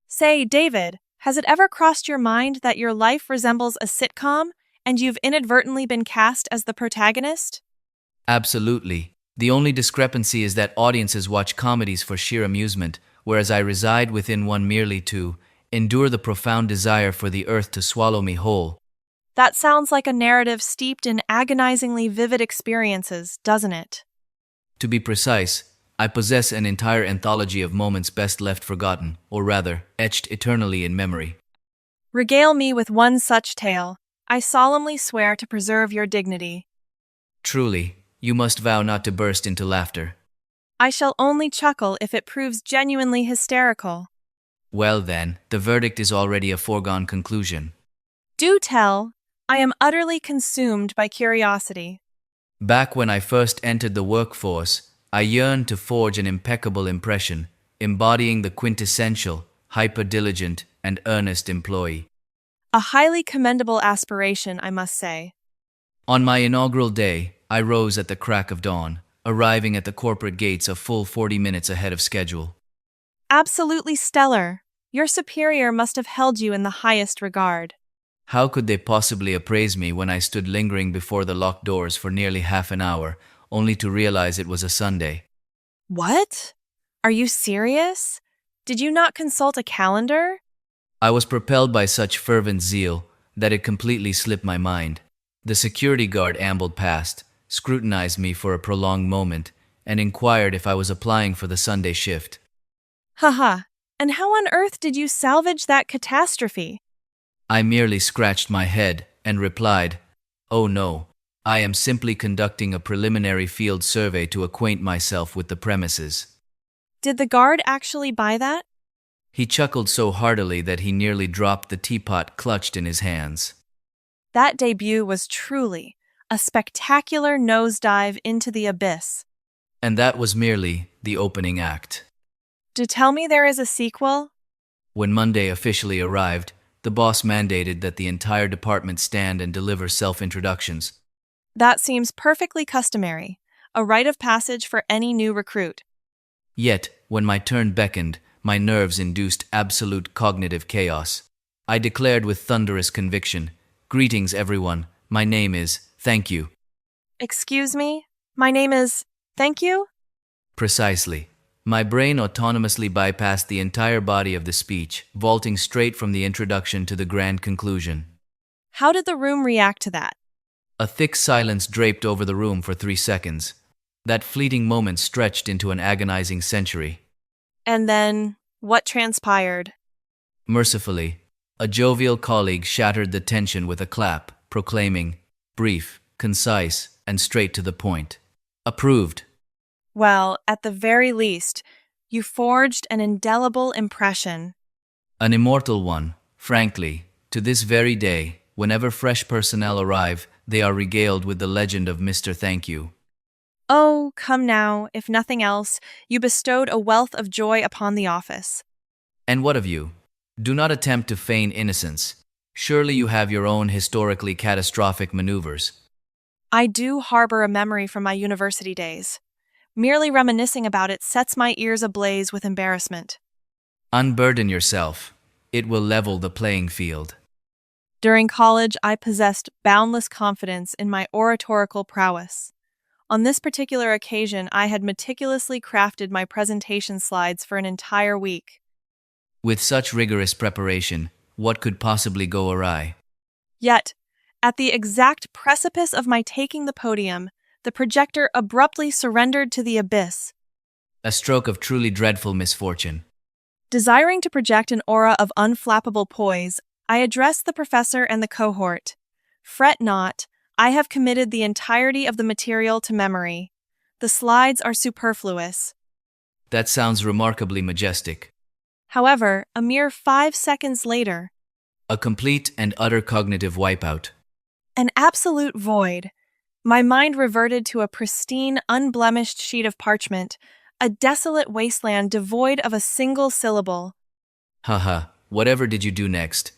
Say, David, has it ever crossed your mind that your life resembles a sitcom and you've inadvertently been cast as the protagonist? Absolutely. The only discrepancy is that audiences watch comedies for sheer amusement, whereas I reside within one merely to endure the profound desire for the earth to swallow me whole. That sounds like a narrative steeped in agonizingly vivid experiences, doesn't it? To be precise, I possess an entire anthology of moments best left forgotten, or rather, etched eternally in memory. Regale me with one such tale. I solemnly swear to preserve your dignity. Truly, you must vow not to burst into laughter. I shall only chuckle if it proves genuinely hysterical. Well then, the verdict is already a foregone conclusion. Do tell. I am utterly consumed by curiosity. Back when I first entered the workforce, I yearned to forge an impeccable impression, embodying the quintessential, hyper-diligent, and earnest employee. A highly commendable aspiration, I must say. On my inaugural day, I rose at the crack of dawn, arriving at the corporate gates a full 40 minutes ahead of schedule. Absolutely stellar. Your superior must have held you in the highest regard. How could they possibly appraise me when I stood lingering before the locked doors for nearly half an hour, only to realize it was a Sunday? What? Are you serious? Did you not consult a calendar? I was propelled by such fervent zeal that it completely slipped my mind. The security guard ambled past, scrutinized me for a prolonged moment, and inquired if I was applying for the Sunday shift. Haha. And how on earth did you salvage that catastrophe? I merely scratched my head and replied, "Oh no, I am simply conducting a preliminary field survey to acquaint myself with the premises." Did the guard actually buy that? He chuckled so heartily that he nearly dropped the teapot clutched in his hands. That debut was truly a spectacular nosedive into the abyss. And that was merely the opening act. Do tell me there is a sequel? When Monday officially arrived, the boss mandated that the entire department stand and deliver self-introductions. That seems perfectly customary, a rite of passage for any new recruit. Yet, when my turn beckoned, my nerves induced absolute cognitive chaos. I declared with thunderous conviction, "Greetings, everyone. My name is Thank You." Excuse me? My name is... Thank you? Precisely. My brain autonomously bypassed the entire body of the speech, vaulting straight from the introduction to the grand conclusion. How did the room react to that? A thick silence draped over the room for 3 seconds. That fleeting moment stretched into an agonizing century. And then, what transpired? Mercifully, a jovial colleague shattered the tension with a clap, proclaiming, brief, concise, and straight to the point. Approved. Well, at the very least, you forged an indelible impression. An immortal one, frankly. To this very day, whenever fresh personnel arrive, they are regaled with the legend of Mr. Thank You. Oh, come now, if nothing else, you bestowed a wealth of joy upon the office. And what of you? Do not attempt to feign innocence. Surely you have your own historically catastrophic maneuvers. I do harbor a memory from my university days. Merely reminiscing about it sets my ears ablaze with embarrassment. Unburden yourself. It will level the playing field. During college, I possessed boundless confidence in my oratorical prowess. On this particular occasion, I had meticulously crafted my presentation slides for an entire week. With such rigorous preparation, what could possibly go awry? Yet, at the exact precipice of my taking the podium, the projector abruptly surrendered to the abyss. A stroke of truly dreadful misfortune. Desiring to project an aura of unflappable poise, I addressed the professor and the cohort. Fret not, I have committed the entirety of the material to memory. The slides are superfluous. That sounds remarkably majestic. However, a mere 5 seconds later, A complete and utter cognitive wipeout. an absolute void. My mind reverted to a pristine, unblemished sheet of parchment, a desolate wasteland devoid of a single syllable. Haha, whatever did you do next?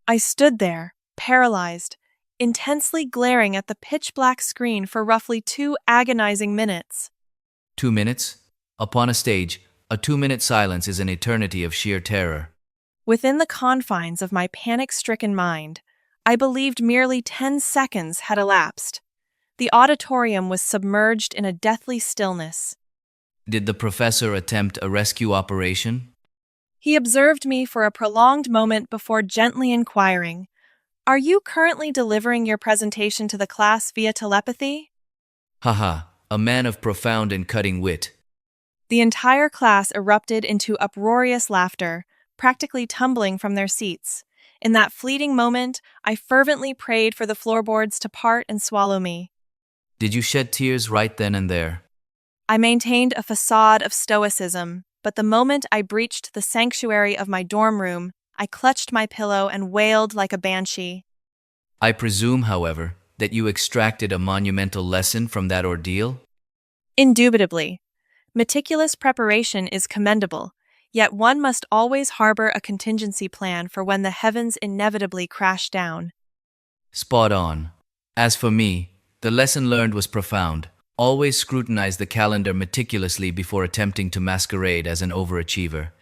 I stood there, paralyzed, intensely glaring at the pitch-black screen for roughly 2 agonizing minutes. 2 minutes? Upon a stage, a 2-minute silence is an eternity of sheer terror. Within the confines of my panic-stricken mind, I believed merely 10 seconds had elapsed. The auditorium was submerged in a deathly stillness. Did the professor attempt a rescue operation? He observed me for a prolonged moment before gently inquiring, "Are you currently delivering your presentation to the class via telepathy?" Haha, a man of profound and cutting wit. The entire class erupted into uproarious laughter, practically tumbling from their seats. In that fleeting moment, I fervently prayed for the floorboards to part and swallow me. Did you shed tears right then and there? I maintained a facade of stoicism, but the moment I breached the sanctuary of my dorm room, I clutched my pillow and wailed like a banshee. I presume, however, that you extracted a monumental lesson from that ordeal? Indubitably. Meticulous preparation is commendable, yet one must always harbor a contingency plan for when the heavens inevitably crash down. Spot on. As for me, the lesson learned was profound. Always scrutinize the calendar meticulously before attempting to masquerade as an overachiever.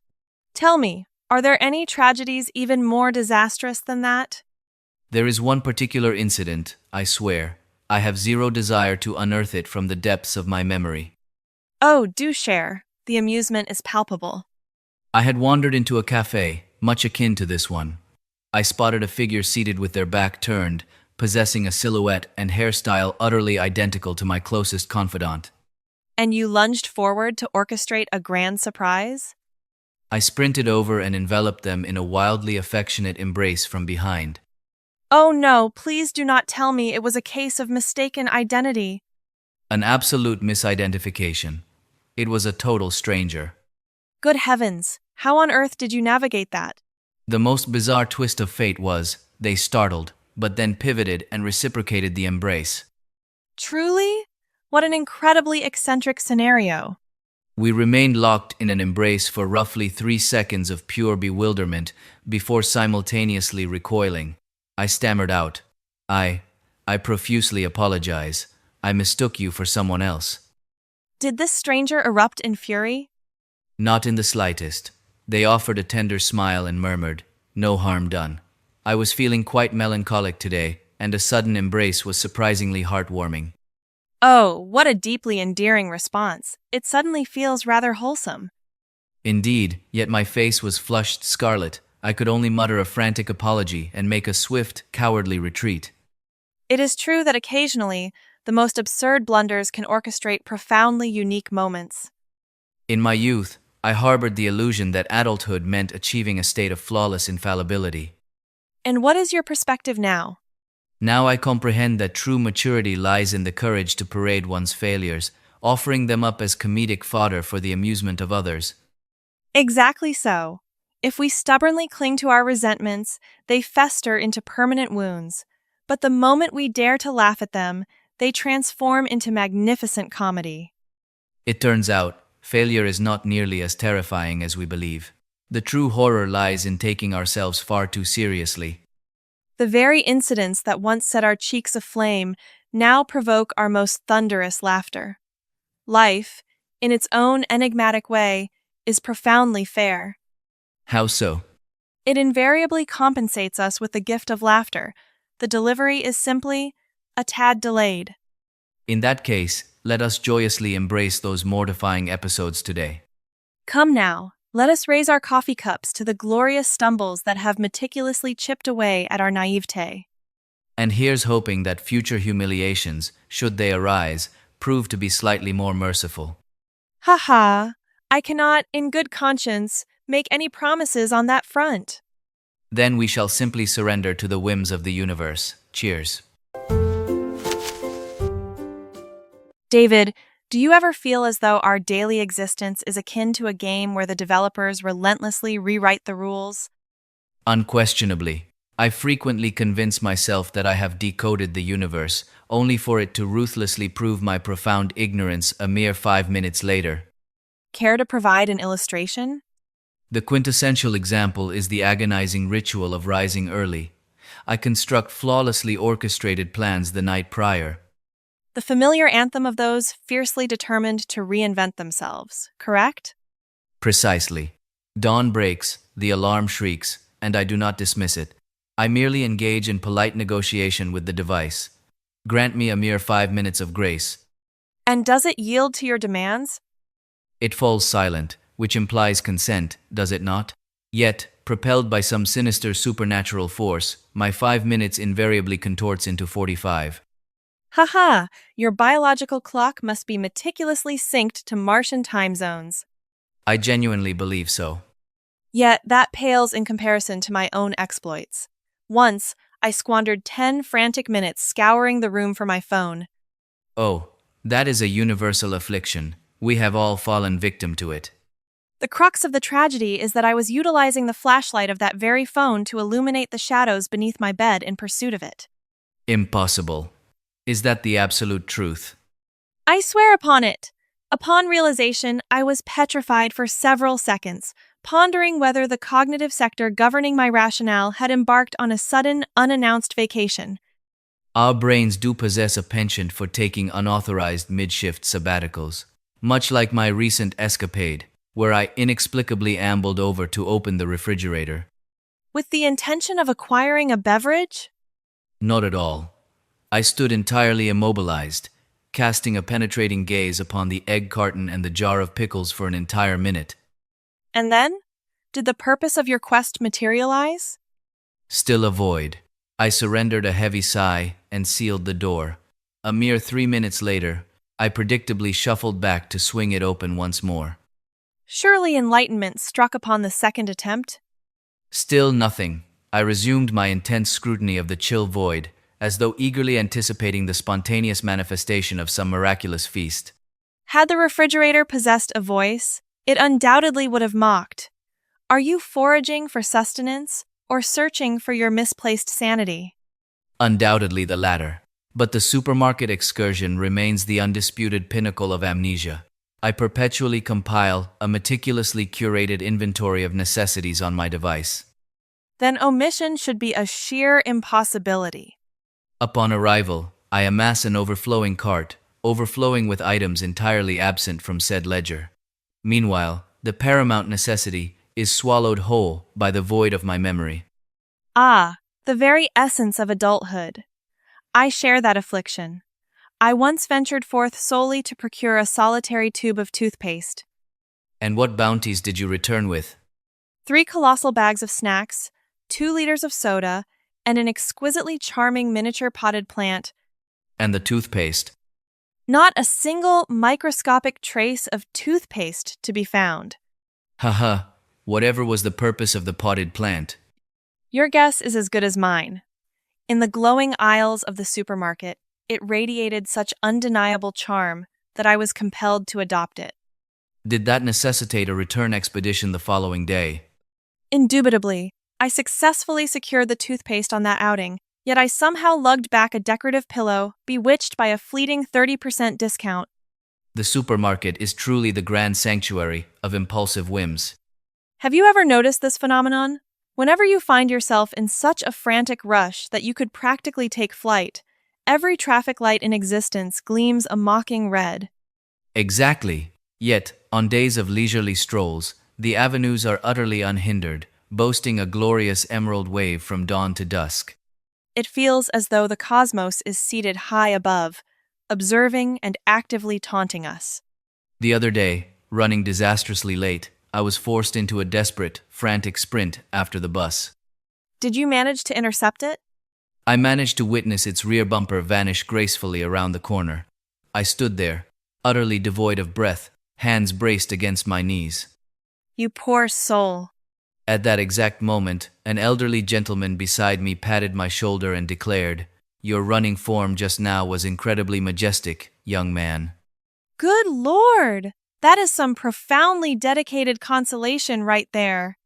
Tell me, are there any tragedies even more disastrous than that? There is one particular incident, I swear. I have zero desire to unearth it from the depths of my memory. Oh, do share. The amusement is palpable. I had wandered into a cafe, much akin to this one. I spotted a figure seated with their back turned, possessing a silhouette and hairstyle utterly identical to my closest confidant. And you lunged forward to orchestrate a grand surprise? I sprinted over and enveloped them in a wildly affectionate embrace from behind. Oh no, please do not tell me it was a case of mistaken identity. An absolute misidentification. It was a total stranger. Good heavens, how on earth did you navigate that? The most bizarre twist of fate was, they startled, but then pivoted and reciprocated the embrace. Truly? What an incredibly eccentric scenario. We remained locked in an embrace for roughly 3 seconds of pure bewilderment before simultaneously recoiling. I stammered out, I profusely apologize. I mistook you for someone else. Did this stranger erupt in fury? Not in the slightest. They offered a tender smile and murmured, "No harm done." I was feeling quite melancholic today, and a sudden embrace was surprisingly heartwarming. Oh, what a deeply endearing response. It suddenly feels rather wholesome. Indeed, yet my face was flushed scarlet. I could only mutter a frantic apology and make a swift, cowardly retreat. It is true that occasionally, the most absurd blunders can orchestrate profoundly unique moments. In my youth, I harbored the illusion that adulthood meant achieving a state of flawless infallibility. And what is your perspective now? Now I comprehend that true maturity lies in the courage to parade one's failures, offering them up as comedic fodder for the amusement of others. Exactly so. If we stubbornly cling to our resentments, they fester into permanent wounds. But the moment we dare to laugh at them, they transform into magnificent comedy. It turns out, failure is not nearly as terrifying as we believe. The true horror lies in taking ourselves far too seriously. The very incidents that once set our cheeks aflame now provoke our most thunderous laughter. Life, in its own enigmatic way, is profoundly fair. How so? It invariably compensates us with the gift of laughter. The delivery is simply a tad delayed. In that case, let us joyously embrace those mortifying episodes today. Come now, let us raise our coffee cups to the glorious stumbles that have meticulously chipped away at our naivete. And here's hoping that future humiliations, should they arise, prove to be slightly more merciful. Ha! I cannot, in good conscience, make any promises on that front. Then we shall simply surrender to the whims of the universe. Cheers. David, do you ever feel as though our daily existence is akin to a game where the developers relentlessly rewrite the rules? Unquestionably. I frequently convince myself that I have decoded the universe, only for it to ruthlessly prove my profound ignorance a mere 5 minutes later. Care to provide an illustration? The quintessential example is the agonizing ritual of rising early. I construct flawlessly orchestrated plans the night prior. The familiar anthem of those fiercely determined to reinvent themselves, correct? Precisely. Dawn breaks, the alarm shrieks, and I do not dismiss it. I merely engage in polite negotiation with the device. Grant me a mere 5 minutes of grace. And does it yield to your demands? It falls silent, which implies consent, does it not? Yet, propelled by some sinister supernatural force, my 5 minutes invariably contorts into 45. Haha, your biological clock must be meticulously synced to Martian time zones. I genuinely believe so. Yet that pales in comparison to my own exploits. Once, I squandered 10 frantic minutes scouring the room for my phone. Oh, that is a universal affliction. We have all fallen victim to it. The crux of the tragedy is that I was utilizing the flashlight of that very phone to illuminate the shadows beneath my bed in pursuit of it. Impossible. Is that the absolute truth? I swear upon it. Upon realization, I was petrified for several seconds, pondering whether the cognitive sector governing my rationale had embarked on a sudden, unannounced vacation. Our brains do possess a penchant for taking unauthorized mid-shift sabbaticals, much like my recent escapade, where I inexplicably ambled over to open the refrigerator. With the intention of acquiring a beverage? Not at all. I stood entirely immobilized, casting a penetrating gaze upon the egg carton and the jar of pickles for an entire minute. And then? Did the purpose of your quest materialize? Still a void. I surrendered a heavy sigh and sealed the door. A mere 3 minutes later, I predictably shuffled back to swing it open once more. Surely enlightenment struck upon the second attempt? Still nothing. I resumed my intense scrutiny of the chill void, as though eagerly anticipating the spontaneous manifestation of some miraculous feast. Had the refrigerator possessed a voice, it undoubtedly would have mocked. Are you foraging for sustenance or searching for your misplaced sanity? Undoubtedly the latter. But the supermarket excursion remains the undisputed pinnacle of amnesia. I perpetually compile a meticulously curated inventory of necessities on my device. Then omission should be a sheer impossibility. Upon arrival, I amass an overflowing cart, overflowing with items entirely absent from said ledger. Meanwhile, the paramount necessity is swallowed whole by the void of my memory. Ah, the very essence of adulthood. I share that affliction. I once ventured forth solely to procure a solitary tube of toothpaste. And what bounties did you return with? 3 colossal bags of snacks, 2 liters of soda, and an exquisitely charming miniature potted plant. And the toothpaste? Not a single microscopic trace of toothpaste to be found. Haha, whatever was the purpose of the potted plant? Your guess is as good as mine. In the glowing aisles of the supermarket, it radiated such undeniable charm that I was compelled to adopt it. Did that necessitate a return expedition the following day? Indubitably, I successfully secured the toothpaste on that outing, yet I somehow lugged back a decorative pillow, bewitched by a fleeting 30% discount. The supermarket is truly the grand sanctuary of impulsive whims. Have you ever noticed this phenomenon? Whenever you find yourself in such a frantic rush that you could practically take flight, every traffic light in existence gleams a mocking red. Exactly. Yet, on days of leisurely strolls, the avenues are utterly unhindered, boasting a glorious emerald wave from dawn to dusk. It feels as though the cosmos is seated high above, observing and actively taunting us. The other day, running disastrously late, I was forced into a desperate, frantic sprint after the bus. Did you manage to intercept it? I managed to witness its rear bumper vanish gracefully around the corner. I stood there, utterly devoid of breath, hands braced against my knees. You poor soul. At that exact moment, an elderly gentleman beside me patted my shoulder and declared, "Your running form just now was incredibly majestic, young man." Good Lord! That is some profoundly dedicated consolation right there.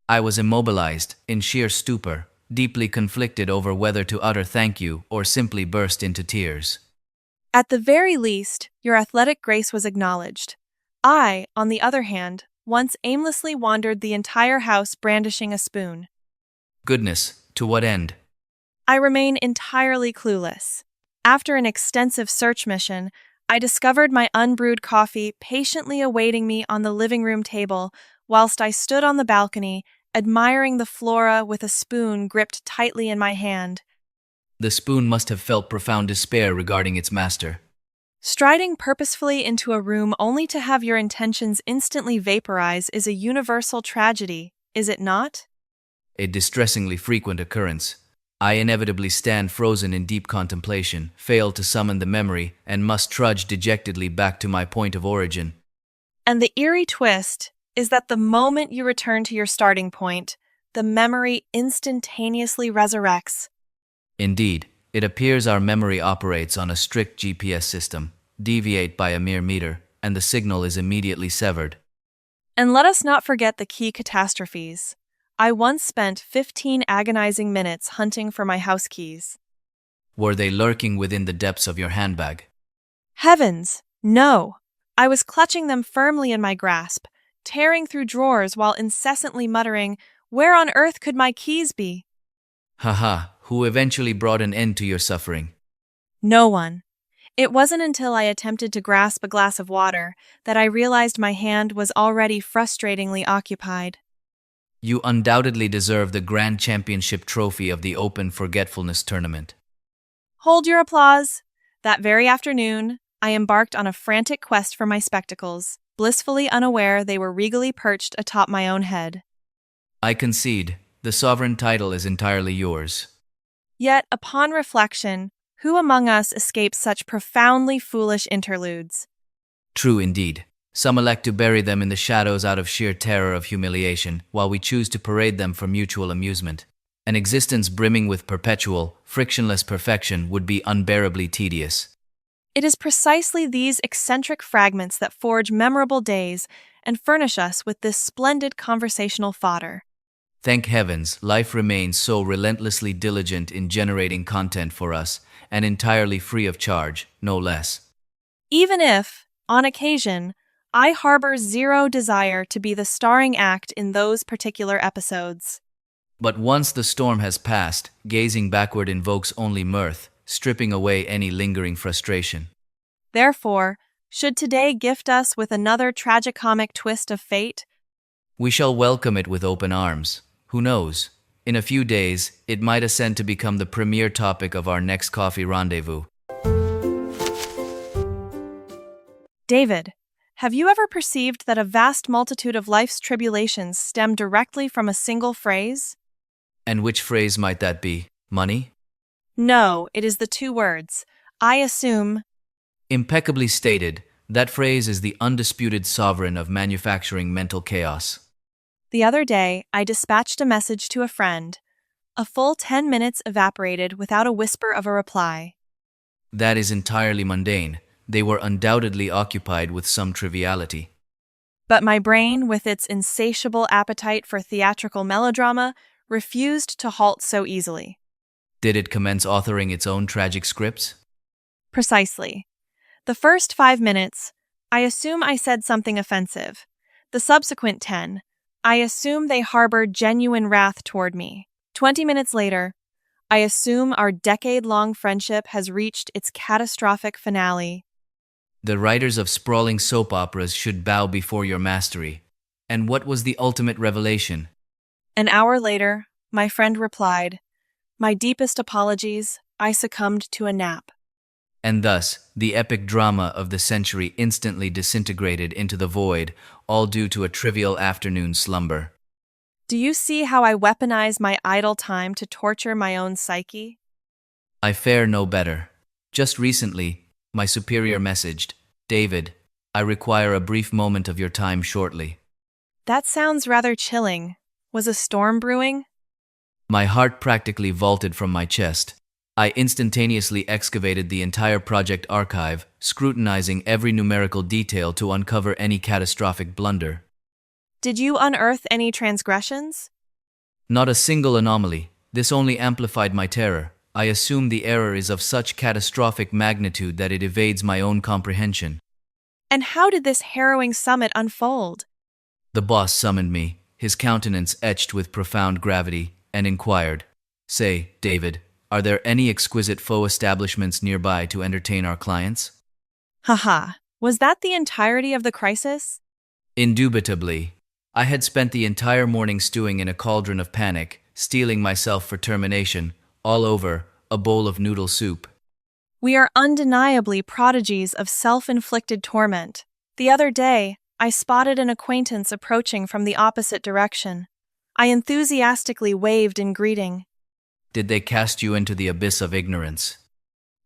I was immobilized, in sheer stupor, deeply conflicted over whether to utter thank you or simply burst into tears. At the very least, your athletic grace was acknowledged. I, on the other hand, once aimlessly wandered the entire house brandishing a spoon. Goodness, to what end? I remain entirely clueless. After an extensive search mission, I discovered my unbrewed coffee patiently awaiting me on the living room table whilst I stood on the balcony, admiring the flora with a spoon gripped tightly in my hand. The spoon must have felt profound despair regarding its master. Striding purposefully into a room only to have your intentions instantly vaporize is a universal tragedy, is it not? A distressingly frequent occurrence. I inevitably stand frozen in deep contemplation, fail to summon the memory, and must trudge dejectedly back to my point of origin. And the eerie twist is that the moment you return to your starting point, the memory instantaneously resurrects. Indeed, it appears our memory operates on a strict GPS system, deviate by a mere meter, and the signal is immediately severed. And let us not forget the key catastrophes. I once spent 15 agonizing minutes hunting for my house keys. Were they lurking within the depths of your handbag? Heavens, no! I was clutching them firmly in my grasp, tearing through drawers while incessantly muttering, "Where on earth could my keys be?" Haha, who eventually brought an end to your suffering? No one. It wasn't until I attempted to grasp a glass of water that I realized my hand was already frustratingly occupied. You undoubtedly deserve the Grand Championship trophy of the Open Forgetfulness Tournament. Hold your applause. That very afternoon, I embarked on a frantic quest for my spectacles, blissfully unaware they were regally perched atop my own head. I concede, the sovereign title is entirely yours. Yet, upon reflection, who among us escapes such profoundly foolish interludes? True indeed. Some elect to bury them in the shadows out of sheer terror of humiliation, while we choose to parade them for mutual amusement. An existence brimming with perpetual, frictionless perfection would be unbearably tedious. It is precisely these eccentric fragments that forge memorable days and furnish us with this splendid conversational fodder. Thank heavens, life remains so relentlessly diligent in generating content for us, and entirely free of charge, no less. Even if, on occasion, I harbor zero desire to be the starring act in those particular episodes. But once the storm has passed, gazing backward invokes only mirth, stripping away any lingering frustration. Therefore, should today gift us with another tragicomic twist of fate, we shall welcome it with open arms. Who knows? In a few days, it might ascend to become the premier topic of our next coffee rendezvous. David, have you ever perceived that a vast multitude of life's tribulations stem directly from a single phrase? And which phrase might that be? Money? No, it is the two words, "I assume." Impeccably stated, that phrase is the undisputed sovereign of manufacturing mental chaos. The other day, I dispatched a message to a friend. A full 10 minutes evaporated without a whisper of a reply. That is entirely mundane. They were undoubtedly occupied with some triviality. But my brain, with its insatiable appetite for theatrical melodrama, refused to halt so easily. Did it commence authoring its own tragic scripts? Precisely. The first 5 minutes, I assume I said something offensive. The subsequent 10, I assume they harbored genuine wrath toward me. 20 minutes later, I assume our decade-long friendship has reached its catastrophic finale. The writers of sprawling soap operas should bow before your mastery. And what was the ultimate revelation? An hour later, my friend replied, "My deepest apologies, I succumbed to a nap." And thus, the epic drama of the century instantly disintegrated into the void, all due to a trivial afternoon slumber. Do you see how I weaponize my idle time to torture my own psyche? I fare no better. Just recently, my superior messaged, "David, I require a brief moment of your time shortly." That sounds rather chilling. Was a storm brewing? My heart practically vaulted from my chest. I instantaneously excavated the entire project archive, scrutinizing every numerical detail to uncover any catastrophic blunder. Did you unearth any transgressions? Not a single anomaly. This only amplified my terror. I assume the error is of such catastrophic magnitude that it evades my own comprehension. And how did this harrowing summit unfold? The boss summoned me, his countenance etched with profound gravity, and inquired, "Say, David, are there any exquisite faux establishments nearby to entertain our clients?" Haha, was that the entirety of the crisis? Indubitably. I had spent the entire morning stewing in a cauldron of panic, steeling myself for termination, all over a bowl of noodle soup. We are undeniably prodigies of self-inflicted torment. The other day, I spotted an acquaintance approaching from the opposite direction. I enthusiastically waved in greeting. Did they cast you into the abyss of ignorance?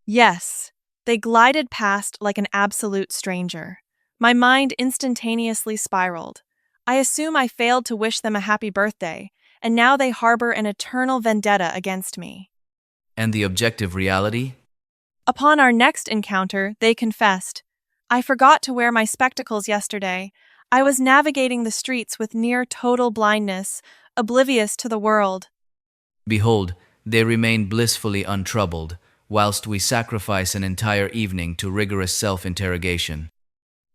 Yes, they glided past like an absolute stranger. My mind instantaneously spiraled. I assume I failed to wish them a happy birthday, and now they harbor an eternal vendetta against me. And the objective reality? Upon our next encounter, they confessed, "I forgot to wear my spectacles yesterday. I was navigating the streets with near total blindness, oblivious to the world." Behold, they remain blissfully untroubled, whilst we sacrifice an entire evening to rigorous self-interrogation.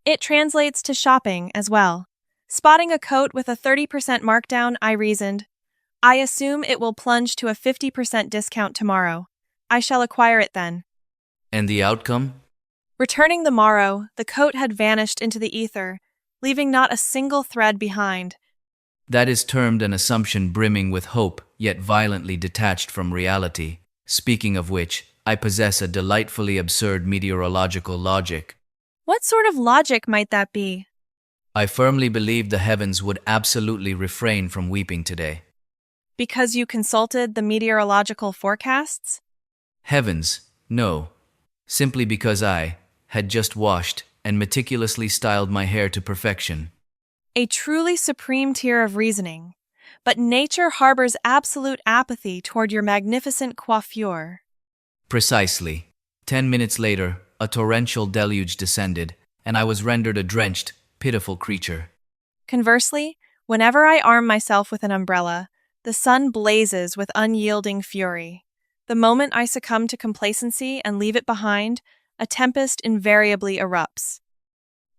It translates to shopping as well. Spotting a coat with a 30% markdown, I reasoned, "I assume it will plunge to a 50% discount tomorrow. I shall acquire it then." And the outcome? Returning the morrow, the coat had vanished into the ether, leaving not a single thread behind. That is termed an assumption brimming with hope, yet violently detached from reality. Speaking of which, I possess a delightfully absurd meteorological logic. What sort of logic might that be? I firmly believe the heavens would absolutely refrain from weeping today. Because you consulted the meteorological forecasts? Heavens, no. Simply because I had just washed and meticulously styled my hair to perfection. A truly supreme tier of reasoning. But nature harbors absolute apathy toward your magnificent coiffure. Precisely. 10 minutes later, a torrential deluge descended, and I was rendered a drenched, pitiful creature. Conversely, whenever I arm myself with an umbrella, the sun blazes with unyielding fury. The moment I succumb to complacency and leave it behind, a tempest invariably erupts.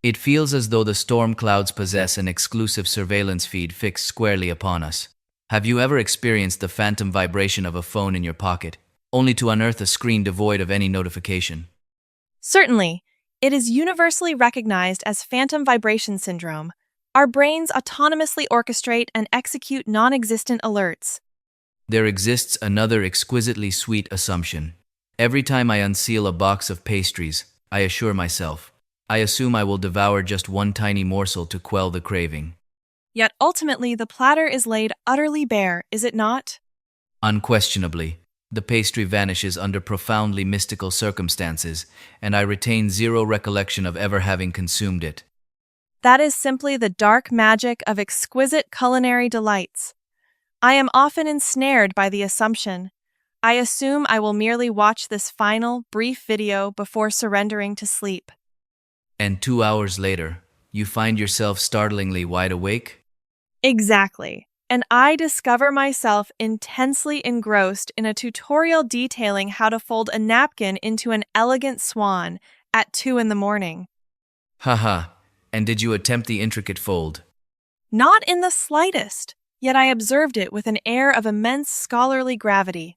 It feels as though the storm clouds possess an exclusive surveillance feed fixed squarely upon us. Have you ever experienced the phantom vibration of a phone in your pocket, only to unearth a screen devoid of any notification? Certainly, it is universally recognized as phantom vibration syndrome. Our brains autonomously orchestrate and execute non-existent alerts. There exists another exquisitely sweet assumption. Every time I unseal a box of pastries, I assure myself, I assume I will devour just one tiny morsel to quell the craving. Yet ultimately the platter is laid utterly bare, is it not? Unquestionably, the pastry vanishes under profoundly mystical circumstances, and I retain zero recollection of ever having consumed it. That is simply the dark magic of exquisite culinary delights. I am often ensnared by the assumption, I assume I will merely watch this final, brief video before surrendering to sleep. And 2 hours later, you find yourself startlingly wide awake? Exactly. And I discover myself intensely engrossed in a tutorial detailing how to fold a napkin into an elegant swan at 2 a.m. Haha, and did you attempt the intricate fold? Not in the slightest, yet I observed it with an air of immense scholarly gravity.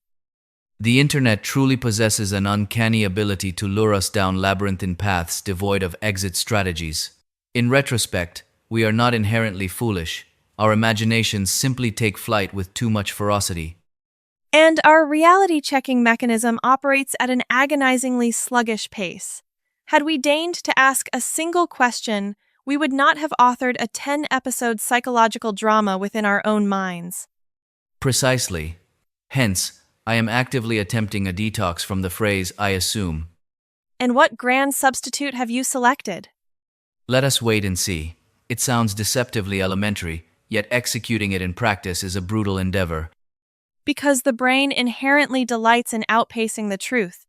The internet truly possesses an uncanny ability to lure us down labyrinthine paths devoid of exit strategies. In retrospect, we are not inherently foolish. Our imaginations simply take flight with too much ferocity. And our reality-checking mechanism operates at an agonizingly sluggish pace. Had we deigned to ask a single question, we would not have authored a 10-episode psychological drama within our own minds. Precisely. Hence, I am actively attempting a detox from the phrase "I assume." And what grand substitute have you selected? Let us wait and see. It sounds deceptively elementary, yet executing it in practice is a brutal endeavor. Because the brain inherently delights in outpacing the truth.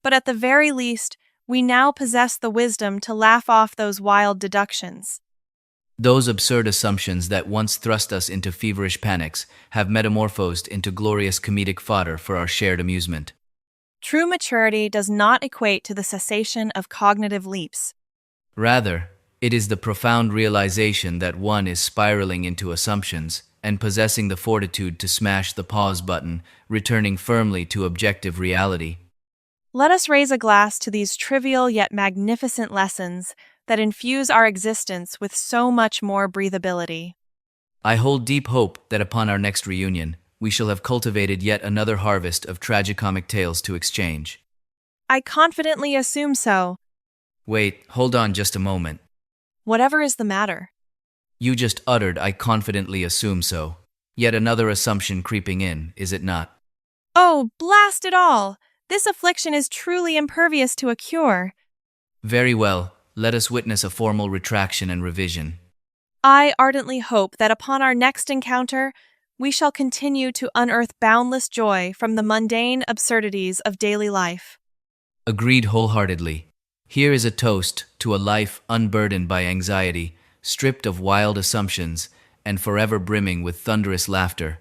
But at the very least, we now possess the wisdom to laugh off those wild deductions. Those absurd assumptions that once thrust us into feverish panics have metamorphosed into glorious comedic fodder for our shared amusement. True maturity does not equate to the cessation of cognitive leaps. Rather, it is the profound realization that one is spiraling into assumptions and possessing the fortitude to smash the pause button, returning firmly to objective reality. Let us raise a glass to these trivial yet magnificent lessons that infuse our existence with so much more breathability. I hold deep hope that upon our next reunion, we shall have cultivated yet another harvest of tragicomic tales to exchange. I confidently assume so. Wait, hold on just a moment. Whatever is the matter? You just uttered, I confidently assume so. Yet another assumption creeping in, is it not? Oh, blast it all! This affliction is truly impervious to a cure. Very well, let us witness a formal retraction and revision. I ardently hope that upon our next encounter, we shall continue to unearth boundless joy from the mundane absurdities of daily life. Agreed wholeheartedly. Here is a toast to a life unburdened by anxiety, stripped of wild assumptions, and forever brimming with thunderous laughter.